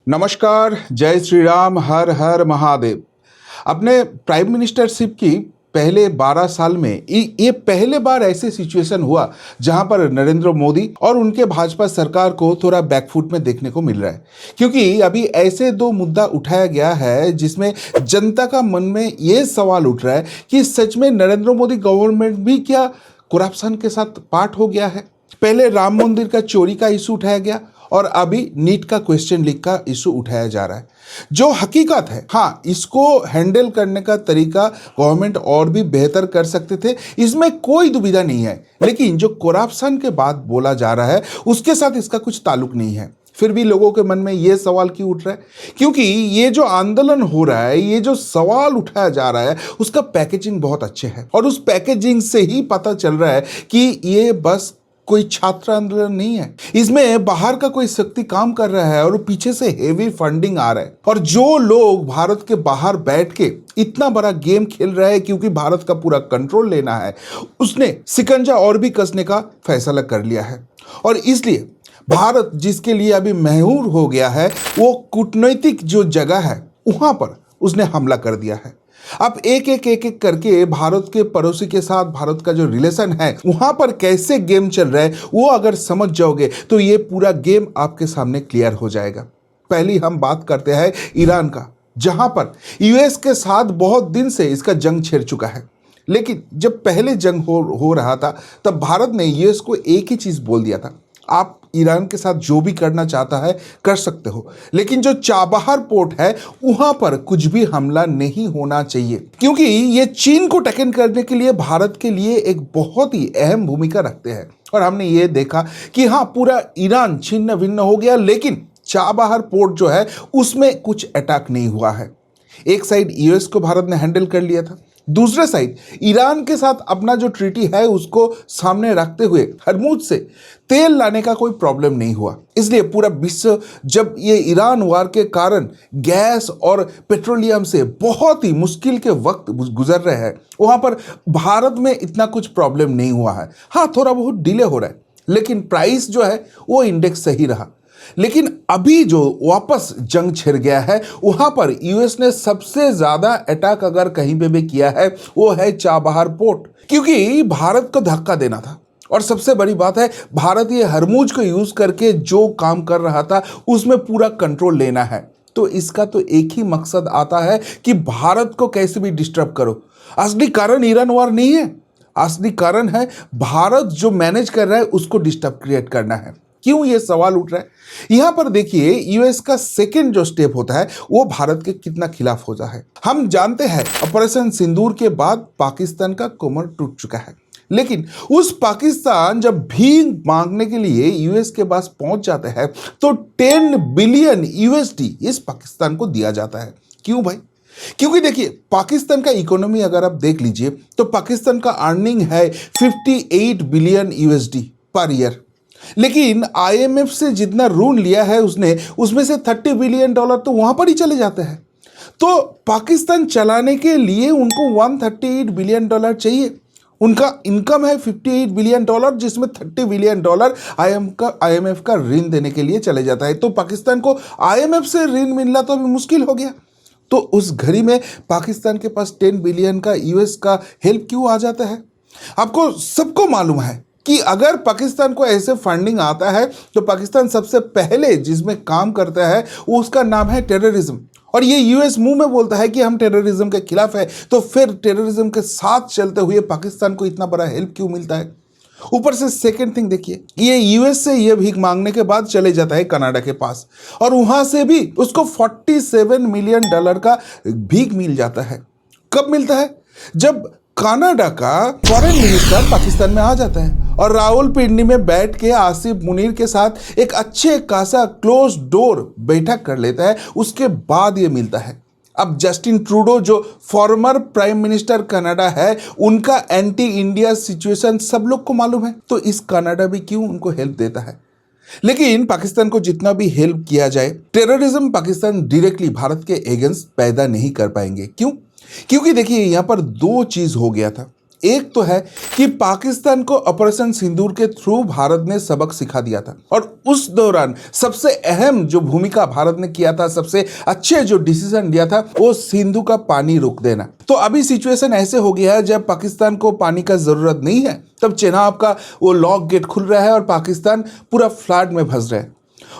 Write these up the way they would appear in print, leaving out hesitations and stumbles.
नमस्कार, जय श्री राम, हर हर महादेव। अपने प्राइम मिनिस्टरशिप की पहले 12 साल में ये पहले बार ऐसे सिचुएशन हुआ जहां पर नरेंद्र मोदी और उनके भाजपा सरकार को थोड़ा बैकफुट में देखने को मिल रहा है। क्योंकि अभी ऐसे दो मुद्दा उठाया गया है जिसमें जनता का मन में ये सवाल उठ रहा है कि सच में नरेंद्र मोदी गवर्नमेंट भी क्या करप्शन के साथ पार्ट हो गया है। पहले राम मंदिर का चोरी का इशू उठाया गया और अभी नीट का क्वेश्चन लीक का इशू उठाया जा रहा है। जो हकीकत है, हाँ, इसको हैंडल करने का तरीका गवर्नमेंट और भी बेहतर कर सकते थे, इसमें कोई दुविधा नहीं है। लेकिन जो करप्शन के बाद बोला जा रहा है उसके साथ इसका कुछ ताल्लुक नहीं है। फिर भी लोगों के मन में ये सवाल क्यों उठ रहा है? क्योंकि ये जो आंदोलन हो रहा है, ये जो सवाल उठाया जा रहा है, उसका पैकेजिंग बहुत अच्छे है और उस पैकेजिंग से ही पता चल रहा है कि ये बस कोई छात्र आंदोलन नहीं है। इसमें बाहर का कोई शक्ति काम कर रहा है और पीछे से हेवी फंडिंग आ रहा है। और जो लोग भारत के बाहर बैठ के इतना बड़ा गेम खेल रहा है क्योंकि भारत का पूरा कंट्रोल लेना है, उसने शिकंजा और भी कसने का फैसला कर लिया है। और इसलिए भारत जिसके लिए अभी मशहूर हो गया है, वो कूटनीतिक जो जगह है वहां पर उसने हमला कर दिया है। अब एक करके भारत के पड़ोसी के साथ भारत का जो रिलेशन है वहां पर कैसे गेम चल रहा है वो अगर समझ जाओगे तो ये पूरा गेम आपके सामने क्लियर हो जाएगा। पहली हम बात करते हैं ईरान का, जहां पर यूएस के साथ बहुत दिन से इसका जंग छिड़ चुका है। लेकिन जब पहले जंग हो रहा था तब भारत ने यूएस को एक ही चीज बोल दिया था, आप ईरान के साथ जो भी करना चाहता है कर सकते हो, लेकिन जो चाबहार पोर्ट है वहां पर कुछ भी हमला नहीं होना चाहिए, क्योंकि ये चीन को टैकल करने के लिए भारत के लिए एक बहुत ही अहम भूमिका रखते हैं। और हमने ये देखा कि हाँ, पूरा ईरान छिन्न भिन्न हो गया, लेकिन चाबहार पोर्ट जो है उसमें कुछ अटैक नहीं हुआ है। एक साइड यूएस को भारत ने हैंडल कर लिया था, दूसरे साइड ईरान के साथ अपना जो ट्रीटी है उसको सामने रखते हुए हरमुज से तेल लाने का कोई प्रॉब्लम नहीं हुआ। इसलिए पूरा विश्व जब ये ईरान वार के कारण गैस और पेट्रोलियम से बहुत ही मुश्किल के वक्त गुजर रहे हैं, वहां पर भारत में इतना कुछ प्रॉब्लम नहीं हुआ है। हाँ, थोड़ा बहुत डिले हो रहा है, लेकिन प्राइस जो है वो इंडेक्स सही रहा। लेकिन अभी जो वापस जंग छिड़ गया है वहां पर यूएस ने सबसे ज्यादा अटैक अगर कहीं पे भी किया है वो है चाबहार पोर्ट, क्योंकि भारत को धक्का देना था। और सबसे बड़ी बात है, भारत ये हरमुज को यूज करके जो काम कर रहा था उसमें पूरा कंट्रोल लेना है। तो इसका तो एक ही मकसद आता है कि भारत को कैसे भी डिस्टर्ब करो। असली कारण ईरान वार नहीं है, असली कारण है भारत जो मैनेज कर रहा है उसको डिस्टर्ब क्रिएट करना है। क्यों ये सवाल उठ रहा है? यहां पर देखिए, यूएस का सेकंड जो स्टेप होता है वो भारत के कितना खिलाफ होता है। हम जानते हैं ऑपरेशन सिंदूर के बाद पाकिस्तान का कमर टूट चुका है, लेकिन उस पाकिस्तान जब भीख मांगने के लिए यूएस के पास पहुंच जाते हैं तो 10 बिलियन यूएसडी इस पाकिस्तान को दिया जाता है। क्यों भाई? क्योंकि देखिए, पाकिस्तान का इकोनॉमी अगर आप देख लीजिए तो पाकिस्तान का अर्निंग है 58 बिलियन यूएसडी पर ईयर, लेकिन आईएमएफ से जितना ऋण लिया है उसने, उसमें से 30 बिलियन डॉलर तो वहां पर ही चले जाते हैं। तो पाकिस्तान चलाने के लिए उनको 138 बिलियन डॉलर चाहिए। उनका इनकम है 58 बिलियन डॉलर, जिसमें 30 बिलियन डॉलर आईएमएफ का ऋण देने के लिए चले जाता है। तो पाकिस्तान को आईएमएफ से ऋण मिलना तो अभी मुश्किल हो गया। तो उस घड़ी में पाकिस्तान के पास 10 बिलियन का यूएस का हेल्प क्यों आ जाता है? आपको सबको मालूम है कि अगर पाकिस्तान को ऐसे फंडिंग आता है तो पाकिस्तान सबसे पहले जिसमें काम करता है वो उसका नाम है टेररिज्म। और ये यूएस मुंह में बोलता है कि हम टेररिज्म के खिलाफ है, तो फिर टेररिज्म के साथ चलते हुए पाकिस्तान को इतना बड़ा हेल्प क्यों मिलता है? ऊपर से सेकंड थिंग देखिए, ये यूएस से ये भीख मांगने के बाद चले जाता है कनाडा के पास, और वहां से भी उसको 47 मिलियन डॉलर का भीख मिल जाता है। कब मिलता है? जब कनाडा का फॉरेन मिनिस्टर पाकिस्तान में आ जाता है और रावलपिंडी में बैठ के आसिफ मुनीर के साथ एक अच्छे खासा क्लोज डोर बैठक कर लेता है, उसके बाद ये मिलता है। अब जस्टिन ट्रूडो जो फॉर्मर प्राइम मिनिस्टर कनाडा है, उनका एंटी इंडिया सिचुएशन सब लोग को मालूम है, तो इस कनाडा भी क्यों उनको हेल्प देता है? लेकिन पाकिस्तान को जितना भी हेल्प किया जाए, टेररिज्म पाकिस्तान डायरेक्टली भारत के अगेंस्ट पैदा नहीं कर पाएंगे। क्यों? क्योंकि देखिए, यहां पर दो चीज हो गया था। एक तो है कि पाकिस्तान को ऑपरेशन सिंदूर के थ्रू भारत ने सबक सिखा दिया था और उस दौरान सबसे अहम जो भूमिका भारत ने किया था, सबसे अच्छे जो डिसीजन लिया था, वो सिंधु का पानी रोक देना। तो अभी सिचुएशन ऐसे हो गया है, जब पाकिस्तान को पानी का जरूरत नहीं है तब चेनाब का वो लॉक गेट खुल रहा है और पाकिस्तान पूरा फ्लड में फंस रहा है,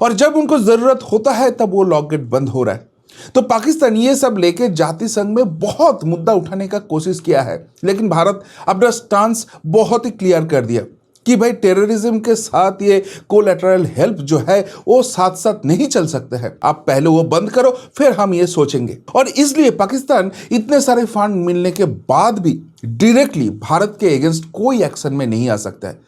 और जब उनको जरूरत होता है तब वो लॉक गेट बंद हो रहा है। तो पाकिस्तान ये सब लेके जाति संघ में बहुत मुद्दा उठाने का कोशिश किया है, लेकिन भारत अपना स्टांस बहुत ही क्लियर कर दिया कि भाई टेररिज्म के साथ ये कोलैटरल हेल्प जो है वो साथ साथ नहीं चल सकते हैं। आप पहले वो बंद करो, फिर हम ये सोचेंगे। और इसलिए पाकिस्तान इतने सारे फंड मिलने के बाद भी डायरेक्टली भारत के अगेंस्ट कोई एक्शन में नहीं आ सकता है।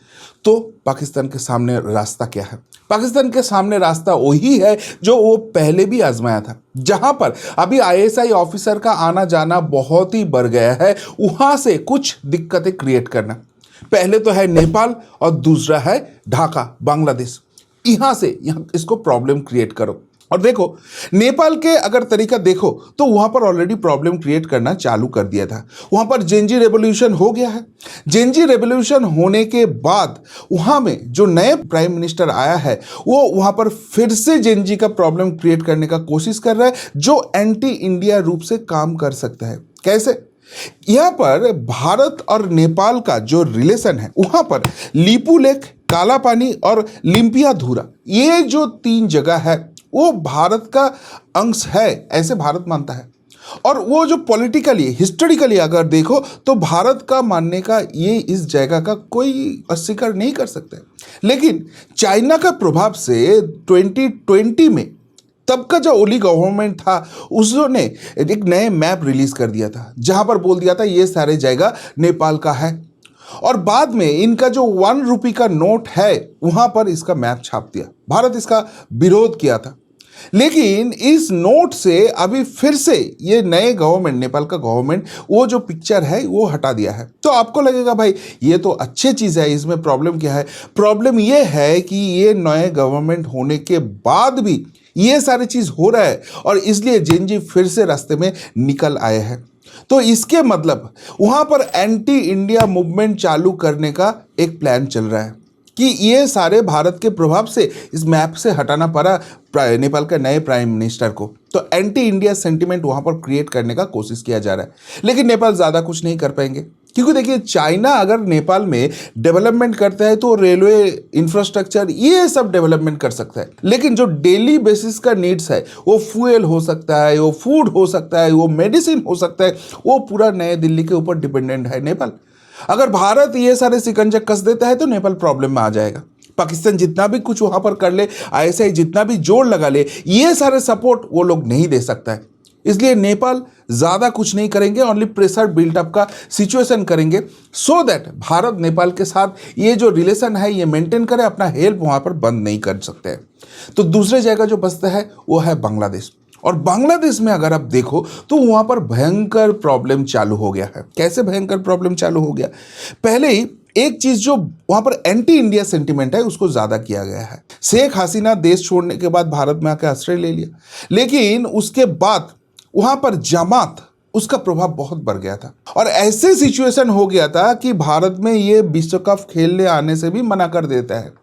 तो पाकिस्तान के सामने रास्ता क्या है? पाकिस्तान के सामने रास्ता वही है जो वो पहले भी आजमाया था, जहां पर अभी आईएसआई ऑफिसर का आना जाना बहुत ही बढ़ गया है, वहां से कुछ दिक्कतें क्रिएट करना। पहले तो है नेपाल और दूसरा है ढाका, बांग्लादेश। यहां से इसको प्रॉब्लम क्रिएट करो। और देखो, नेपाल के अगर तरीका देखो तो वहां पर ऑलरेडी प्रॉब्लम क्रिएट करना चालू कर दिया था। वहां पर जेनजी रेवोल्यूशन हो गया है। जेनजी रेवोल्यूशन होने के बाद वहां में जो नए प्राइम मिनिस्टर आया है वो वहां पर फिर से जेनजी का प्रॉब्लम क्रिएट करने का कोशिश कर रहा है, जो एंटी इंडिया रूप से काम कर सकता है। कैसे? यहां पर भारत और नेपाल का जो रिलेशन है, वहां पर लीपू लेक, काला पानी और लिम्पियाधुरा, ये जो 3 जगह है वो भारत का अंश है, ऐसे भारत मानता है। और वो जो पॉलिटिकली हिस्टोरिकली अगर देखो तो भारत का मानने का ये इस जगह का कोई अस्वीकार नहीं कर सकते। लेकिन चाइना का प्रभाव से 2020 में तब का जो ओली गवर्नमेंट था उसने एक नए मैप रिलीज कर दिया था, जहां पर बोल दिया था ये सारे जगह नेपाल का है। और बाद में इनका जो 1 रुपये का नोट है वहां पर इसका मैप छाप दिया। भारत इसका विरोध किया था, लेकिन इस नोट से अभी फिर से ये नए गवर्नमेंट, नेपाल का गवर्नमेंट, वो जो पिक्चर है वो हटा दिया है। तो आपको लगेगा भाई ये तो अच्छी चीज़ है, इसमें प्रॉब्लम क्या है? प्रॉब्लम ये है कि ये नए गवर्नमेंट होने के बाद भी ये सारी चीज़ हो रहा है और इसलिए जेनजी फिर से रास्ते में निकल आए हैं। तो इसके मतलब वहाँ पर एंटी इंडिया मूवमेंट चालू करने का एक प्लान चल रहा है कि ये सारे भारत के प्रभाव से इस मैप से हटाना पड़ा नेपाल के नए प्राइम मिनिस्टर को। तो एंटी इंडिया सेंटिमेंट वहाँ पर क्रिएट करने का कोशिश किया जा रहा है, लेकिन नेपाल ज़्यादा कुछ नहीं कर पाएंगे, क्योंकि देखिए चाइना अगर नेपाल में डेवलपमेंट करता है तो रेलवे इंफ्रास्ट्रक्चर ये सब डेवलपमेंट कर सकता है, लेकिन जो डेली बेसिस का नीड्स है, वो फ्यूल हो सकता है, वो फूड हो सकता है, वो मेडिसिन हो सकता है, वो पूरा नए दिल्ली के ऊपर डिपेंडेंट है नेपाल। अगर भारत ये सारे सिकंजा कस देता है तो नेपाल प्रॉब्लम में आ जाएगा। पाकिस्तान जितना भी कुछ वहां पर कर ले, आईएसआई जितना भी जोर लगा ले, ये सारे सपोर्ट वो लोग नहीं दे सकता है। इसलिए नेपाल ज़्यादा कुछ नहीं करेंगे, ओनली प्रेशर बिल्टअप का सिचुएशन करेंगे, सो दैट भारत नेपाल के साथ ये जो रिलेशन है ये मेंटेन करे, अपना हेल्प वहाँ पर बंद नहीं कर सकते हैं। तो दूसरे जगह जो बचता है वो है बांग्लादेश। और बांग्लादेश में अगर आप देखो तो वहाँ पर भयंकर प्रॉब्लम चालू हो गया है। कैसे भयंकर प्रॉब्लम चालू हो गया? पहले ही एक चीज जो वहां पर एंटी इंडिया सेंटिमेंट है उसको ज्यादा किया गया है। शेख हसीना देश छोड़ने के बाद भारत में आकर आश्रय ले लिया, लेकिन उसके बाद वहां पर जमात, उसका प्रभाव बहुत बढ़ गया था और ऐसे सिचुएशन हो गया था कि भारत में ये विश्व कप खेलने आने से भी मना कर देता है।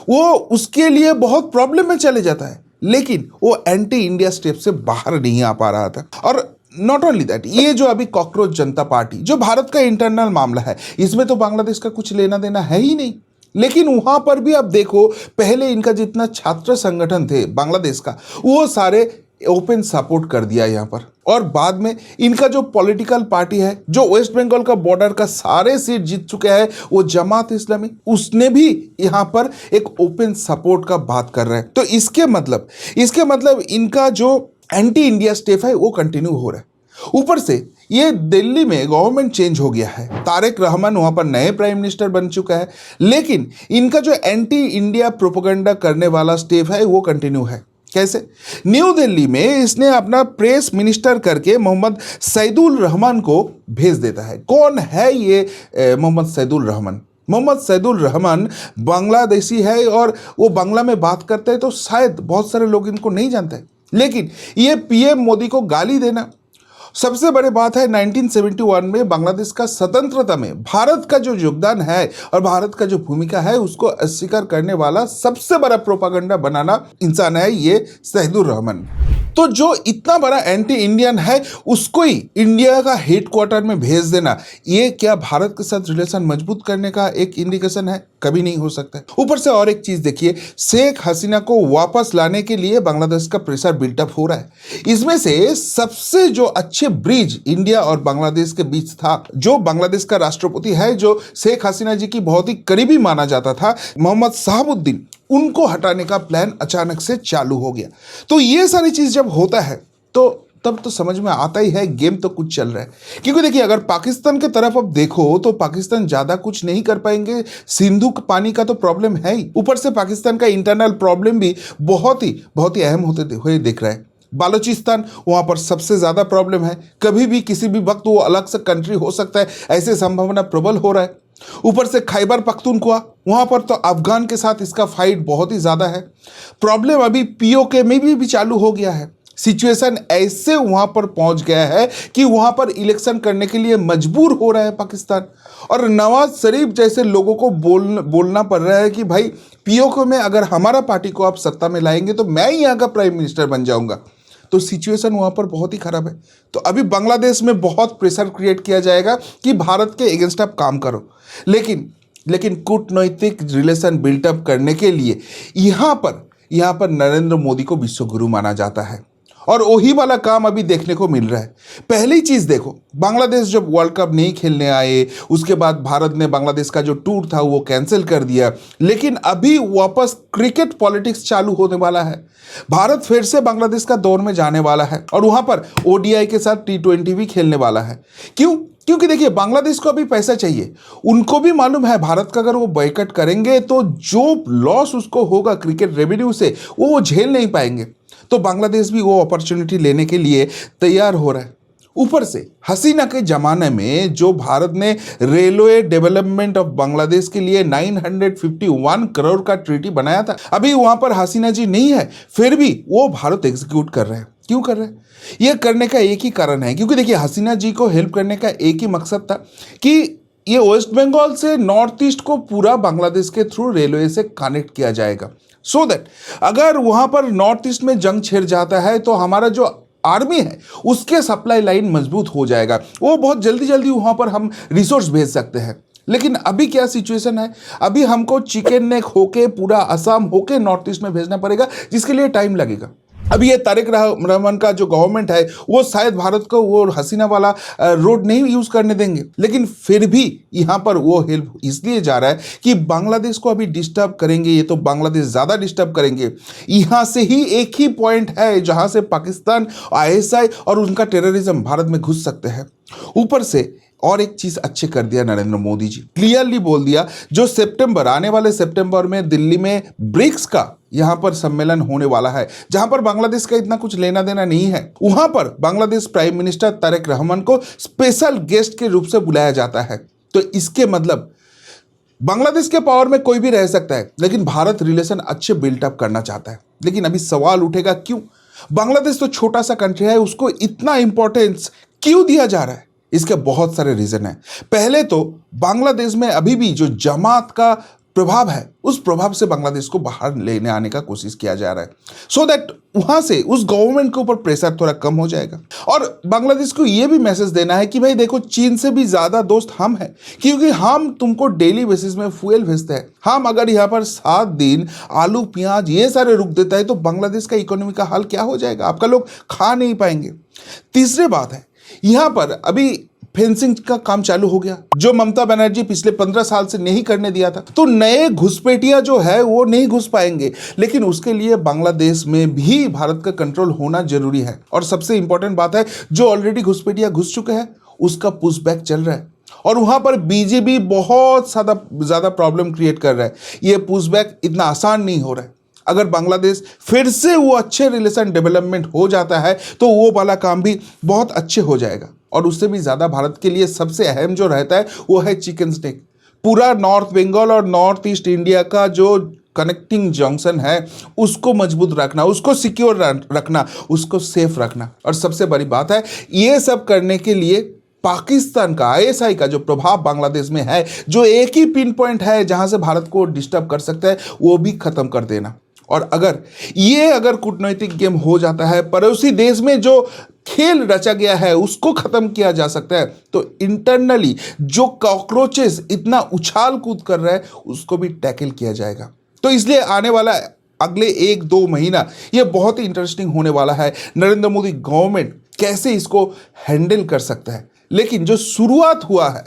वो उसके लिए बहुत प्रॉब्लम में चले जाता है, लेकिन वो एंटी इंडिया स्टेप से बाहर नहीं आ पा रहा था। और नॉट ओनली दैट, ये जो अभी कॉकरोच जनता पार्टी जो भारत का इंटरनल मामला है, इसमें तो बांग्लादेश का कुछ लेना देना है ही नहीं, लेकिन वहां पर भी आप देखो, पहले इनका जितना छात्र संगठन थे बांग्लादेश का, वो सारे ओपन सपोर्ट कर दिया यहाँ पर। और बाद में इनका जो पॉलिटिकल पार्टी है जो वेस्ट बंगाल का बॉर्डर का सारे सीट जीत चुके हैं, वो जमात इस्लामी, उसने भी यहाँ पर एक ओपन सपोर्ट का बात कर रहा है। तो इसके मतलब इनका जो एंटी इंडिया स्टेप है वो कंटिन्यू हो रहा है। ऊपर से ये दिल्ली में गवर्नमेंट चेंज हो गया है, तारिक रहमान वहां पर नए प्राइम मिनिस्टर बन चुका है, लेकिन इनका जो एंटी इंडिया प्रोपेगेंडा करने वाला स्टेप है वो कंटिन्यू है। कैसे? न्यू दिल्ली में इसने अपना प्रेस मिनिस्टर करके मोहम्मद सैदुल रहमान को भेज देता है। कौन है ये मोहम्मद सैदुल रहमान? मोहम्मद सैदुल रहमान बांग्लादेशी है और वो बांग्ला में बात करते हैं, तो शायद बहुत सारे लोग इनको नहीं जानते हैं, लेकिन ये पीएम मोदी को गाली देना सबसे बड़ी बात है 1971 में बांग्लादेश का स्वतंत्रता में भारत का जो योगदान है और भारत का जो भूमिका है उसको अस्वीकार करने वाला सबसे बड़ा प्रोपागेंडा बनाना इंसान है ये शहीदुर रहमान। तो जो इतना बड़ा एंटी इंडियन है उसको ही इंडिया का हेडक्वार्टर में भेज देना, ये क्या भारत के साथ रिलेशन मजबूत करने का एक इंडिकेशन है? कभी नहीं हो सकता है। ऊपर से और एक चीज देखिए, शेख हसीना को वापस लाने के लिए बांग्लादेश का प्रेशर बिल्टअप हो रहा है। इसमें से सबसे जो अच्छे ब्रिज इंडिया और बांग्लादेश के बीच था, जो बांग्लादेश का राष्ट्रपति है जो शेख हसीना जी की बहुत ही करीबी माना जाता था, मोहम्मद शहाबुद्दीन, उनको हटाने का प्लान अचानक से चालू हो गया। तो ये सारी चीज जब होता है तो तब तो समझ में आता ही है गेम तो कुछ चल रहा है। क्योंकि देखिए, अगर पाकिस्तान की तरफ अब देखो तो पाकिस्तान ज्यादा कुछ नहीं कर पाएंगे। सिंधु पानी का तो प्रॉब्लम है ही, ऊपर से पाकिस्तान का इंटरनल प्रॉब्लम भी बहुत ही अहम होते हुए दिख रहा है। बालूचिस्तान, वहां पर सबसे ज्यादा प्रॉब्लम है। कभी भी किसी भी वक्त वो अलग से कंट्री हो सकता है, ऐसे संभावना प्रबल हो रहा है। ऊपर से खैबर पख्तूनख्वा, वहां पर तो अफगान के साथ इसका फाइट बहुत ही ज्यादा है। प्रॉब्लम अभी पीओके में भी चालू हो गया है। सिचुएशन ऐसे वहां पर पहुंच गया है कि वहां पर इलेक्शन करने के लिए मजबूर हो रहा है पाकिस्तान, और नवाज शरीफ जैसे लोगों को बोलना पड़ रहा है कि भाई पीओके में अगर हमारा पार्टी को आप सत्ता में लाएंगे तो मैं ही यहाँ का प्राइम मिनिस्टर बन जाऊंगा। तो सिचुएशन वहां पर बहुत ही खराब है। तो अभी बांग्लादेश में बहुत प्रेशर क्रिएट किया जाएगा कि भारत के अगेंस्ट आप काम करो, लेकिन कूटनैतिक रिलेशन बिल्टअप करने के लिए यहाँ पर नरेंद्र मोदी को विश्वगुरु माना जाता है, और वही वाला काम अभी देखने को मिल रहा है। पहली चीज देखो, बांग्लादेश जब वर्ल्ड कप नहीं खेलने आए, उसके बाद भारत ने बांग्लादेश का जो टूर था वो कैंसिल कर दिया, लेकिन अभी वापस क्रिकेट पॉलिटिक्स चालू होने वाला है। भारत फिर से बांग्लादेश का दौर में जाने वाला है और वहां पर ओडीआई के साथ T20 भी खेलने वाला है। क्यों? क्योंकि देखिए, बांग्लादेश को अभी पैसा चाहिए। उनको भी मालूम है भारत का अगर वो बायकॉट करेंगे तो जो लॉस उसको होगा क्रिकेट रेवेन्यू से वो झेल नहीं पाएंगे। तो बांग्लादेश भी वो अपॉर्चुनिटी लेने के लिए तैयार हो रहा है। ऊपर से हसीना के जमाने में जो भारत ने रेलवे डेवलपमेंट ऑफ बांग्लादेश के लिए 951 करोड़ का ट्रीटी बनाया था, अभी वहां पर हसीना जी नहीं है, फिर भी वो भारत एग्जीक्यूट कर रहे हैं। क्यों कर रहे हैं? यह करने का एक ही कारण है, क्योंकि देखिए, हसीना जी को हेल्प करने का एक ही मकसद था कि ये वेस्ट बंगाल से नॉर्थ ईस्ट को पूरा बांग्लादेश के थ्रू रेलवे से कनेक्ट किया जाएगा, सो दैट अगर वहां पर नॉर्थ ईस्ट में जंग छिड़ जाता है तो हमारा जो आर्मी है उसके सप्लाई लाइन मजबूत हो जाएगा, वो बहुत जल्दी वहां पर हम रिसोर्स भेज सकते हैं। लेकिन अभी क्या सिचुएशन है, अभी हमको चिकन नेक होके पूरा असम होके नॉर्थ ईस्ट में भेजना पड़ेगा, जिसके लिए टाइम लगेगा। अभी ये तारिक रहमान का जो गवर्नमेंट है वो शायद भारत को वो हसीना वाला रोड नहीं यूज करने देंगे, लेकिन फिर भी यहाँ पर वो हेल्प इसलिए जा रहा है कि बांग्लादेश को अभी डिस्टर्ब करेंगे ये तो बांग्लादेश ज़्यादा डिस्टर्ब करेंगे। यहाँ से ही एक ही पॉइंट है जहाँ से पाकिस्तान, ISI और उनका टेररिज्म भारत में घुस सकते हैं। ऊपर से और एक चीज अच्छे कर दिया नरेंद्र मोदी जी, क्लियरली बोल दिया, जो आने वाले सितंबर में दिल्ली में ब्रिक्स का यहां पर सम्मेलन होने वाला है, जहां पर बांग्लादेश का इतना कुछ लेना देना नहीं है, वहां पर बांग्लादेश प्राइम मिनिस्टर तारिक रहमान को स्पेशल गेस्ट के रूप से बुलाया जाता है। तो इसके मतलब बांग्लादेश के पावर में कोई भी रह सकता है, लेकिन भारत रिलेशन अच्छे बिल्टअप करना चाहता है। लेकिन अभी सवाल उठेगा, क्यों? बांग्लादेश तो छोटा सा कंट्री है, उसको इतना इंपॉर्टेंस क्यों दिया जा रहा है? इसके बहुत सारे रीजन हैं। पहले तो बांग्लादेश में अभी भी जो जमात का प्रभाव है, उस प्रभाव से बांग्लादेश को बाहर लेने आने का कोशिश किया जा रहा है, सो दैट वहां से उस गवर्नमेंट के ऊपर प्रेशर थोड़ा कम हो जाएगा। और बांग्लादेश को यह भी मैसेज देना है कि भाई देखो, चीन से भी ज्यादा दोस्त हम हैं, क्योंकि हम तुमको डेली बेसिस में फ्यूल भेजते हैं। हम अगर यहाँ पर 7 दिन आलू प्याज ये सारे रुक देता है तो बांग्लादेश का इकोनॉमी का हाल क्या हो जाएगा? आपका लोग खा नहीं पाएंगे। तीसरी बात है, यहां पर अभी फेंसिंग का काम चालू हो गया, जो ममता बनर्जी पिछले 15 साल से नहीं करने दिया था। तो नए घुसपैठिया जो है वो नहीं घुस पाएंगे, लेकिन उसके लिए बांग्लादेश में भी भारत का कंट्रोल होना जरूरी है। और सबसे इंपॉर्टेंट बात है, जो ऑलरेडी घुसपैठिया घुस चुके हैं उसका पुश बैक चल रहा है, और वहां पर बीजेपी बहुत ज्यादा प्रॉब्लम क्रिएट कर रहा है। ये पुश बैक इतना आसान नहीं हो रहा है। अगर बांग्लादेश फिर से वो अच्छे रिलेशन डेवलपमेंट हो जाता है तो वो वाला काम भी बहुत अच्छे हो जाएगा। और उससे भी ज़्यादा भारत के लिए सबसे अहम जो रहता है वो है चिकन स्टेक। पूरा नॉर्थ बंगाल और नॉर्थ ईस्ट इंडिया का जो कनेक्टिंग जंक्शन है उसको मजबूत रखना, उसको सिक्योर रखना, उसको सेफ रखना। और सबसे बड़ी बात है, ये सब करने के लिए पाकिस्तान का आईएसआई का जो प्रभाव बांग्लादेश में है, जो एक ही पिन पॉइंट है जहां से भारत को डिस्टर्ब कर सकता है, वो भी खत्म कर देना। और अगर कूटनैतिक गेम हो जाता है, पड़ोसी देश में जो खेल रचा गया है उसको खत्म किया जा सकता है, तो इंटरनली जो कॉकरोचेस इतना उछाल कूद कर रहे हैं उसको भी टैकल किया जाएगा। तो इसलिए आने वाला अगले 1-2 महीना ये बहुत ही इंटरेस्टिंग होने वाला है। नरेंद्र मोदी गवर्नमेंट कैसे इसको हैंडल कर सकता है। लेकिन जो शुरुआत हुआ है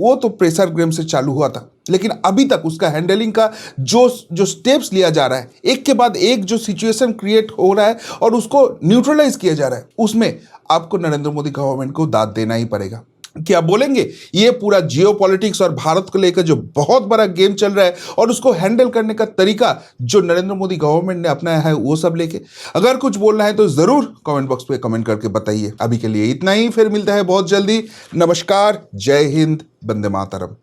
वो तो प्रेशर गेम से चालू हुआ था, लेकिन अभी तक उसका हैंडलिंग का जो स्टेप्स लिया जा रहा है, एक के बाद एक जो सिचुएशन क्रिएट हो रहा है और उसको न्यूट्रलाइज किया जा रहा है, उसमें आपको नरेंद्र मोदी गवर्नमेंट को दाद देना ही पड़ेगा। क्या बोलेंगे? ये पूरा जियोपॉलिटिक्स और भारत को लेकर जो बहुत बड़ा गेम चल रहा है और उसको हैंडल करने का तरीका जो नरेंद्र मोदी गवर्नमेंट ने अपनाया है, वो सब लेके अगर कुछ बोलना है तो जरूर कमेंट बॉक्स पे कमेंट करके बताइए। अभी के लिए इतना ही, फिर मिलता है बहुत जल्दी। नमस्कार, जय हिंद, वंदे मातरम।